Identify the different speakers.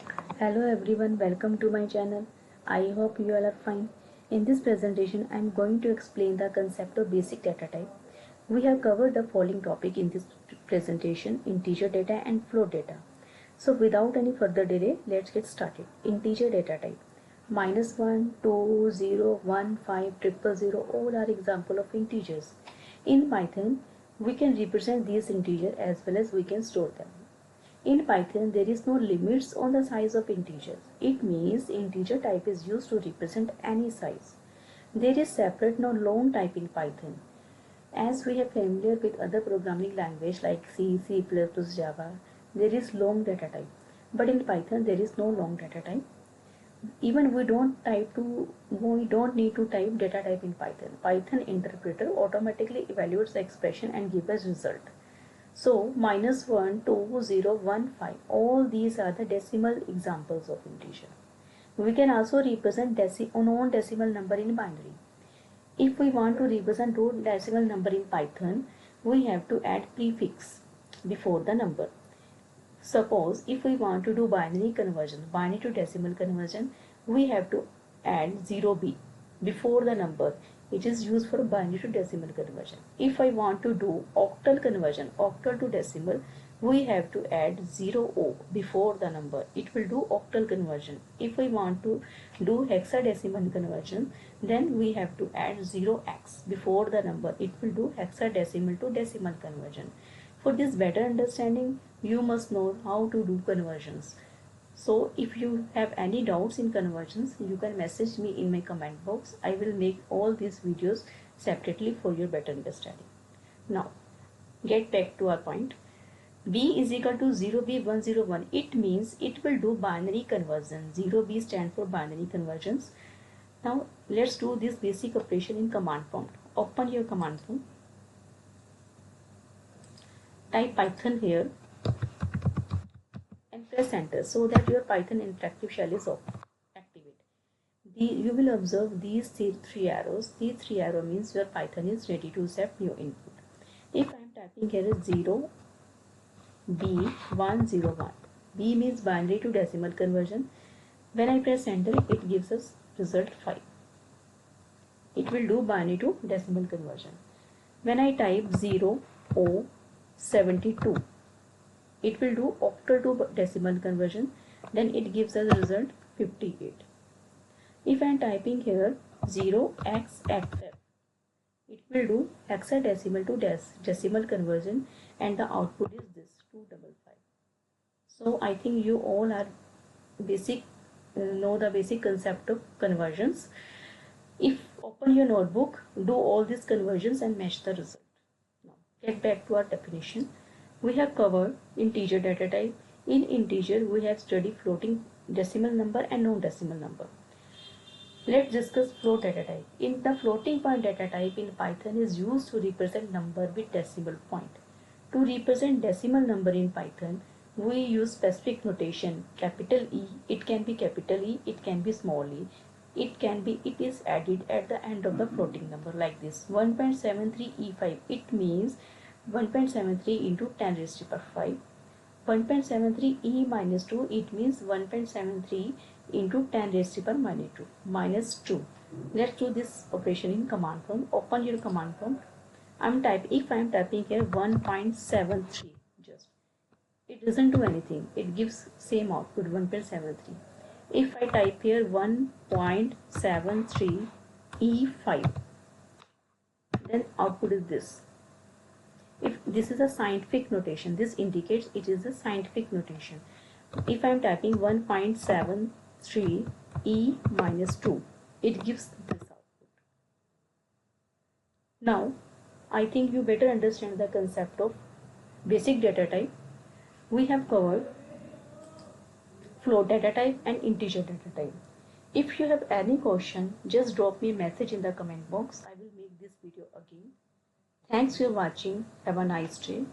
Speaker 1: Hello everyone, welcome to my channel. I hope you all are fine. In this presentation, I am going to explain the concept of basic data type. We have covered the following topic in this presentation: integer data and float data. So without any further delay, let's get started. Integer data type. -1, 2, 0, 1, 5, 000, all are example of integers. In Python, we can represent these integers as well as we can store them. In Python, there is no limits on the size of integers. It means integer type is used to represent any size. There is separate no long type in Python. As we are familiar with other programming language like C, C++, Java, there is long data type. But in Python, there is no long data type. Even we don't need to type data type in Python. Python interpreter automatically evaluates the expression and gives us result. So -1, 2, 0, 1, 5, all these are the decimal examples of integer. We can also represent non-decimal number in binary. If we want to represent non-decimal number in Python, we have to add prefix before the number. Suppose if we want to do binary conversion, binary to decimal conversion, we have to add 0b before the number. It is used for binary to decimal conversion. If I want to do octal conversion, octal to decimal, we have to add 0o before the number. It will do octal conversion. If we want to do hexadecimal conversion, then we have to add 0x before the number. It will do hexadecimal to decimal conversion. For this better understanding, you must know how to do conversions. So if you have any doubts in conversions, you can message me in my comment box. I will make all these videos separately for your better understanding. Now, get back to our point. B is equal to 0B101. It means it will do binary conversion. 0B stands for binary conversions. Now, let's do this basic operation in command prompt. Open your command prompt. Type Python here and press enter so that your Python interactive shell is activated. You will observe these three arrows. These three arrows means your Python is ready to accept new input. If I am typing here 0 B101, B means binary to decimal conversion. When I press enter, it gives us result 5. It will do binary to decimal conversion. When I type 0O72, it will do octal to decimal conversion. Then it gives us result 58. If I am typing here 0xXF, it will do hexadecimal to decimal conversion, and the output is this 255. So I think you all are know the basic concept of conversions. If open your notebook, do all these conversions and match the result. Now get back to our definition. We have covered integer data type. In integer, we have studied floating decimal number and non-decimal number. Let's discuss float data type. In the floating point data type in Python is used to represent number with decimal point. To represent decimal number in Python, we use specific notation. Capital E, it can be capital E, it can be small e. It is added at the end of the floating number like this. 1.73E5, it means 1.73 into 10 raised to the power 5. 1.73 E minus 2, it means 1.73 into 10 raised to the power minus 2. Let's do this operation in command prompt. Open your command prompt. If I am typing here 1.73, just it doesn't do anything. It gives same output 1.73. If I type here 1.73 E5, then output is this. If this is a scientific notation, this indicates it is a scientific notation. If I am typing 1.73 E minus 2, it gives this output. Now, I think you better understand the concept of basic data type. We have covered float data type and integer data type. If you have any question, just drop me a message in the comment box. I will make this video again. Thanks for watching. Have a nice day.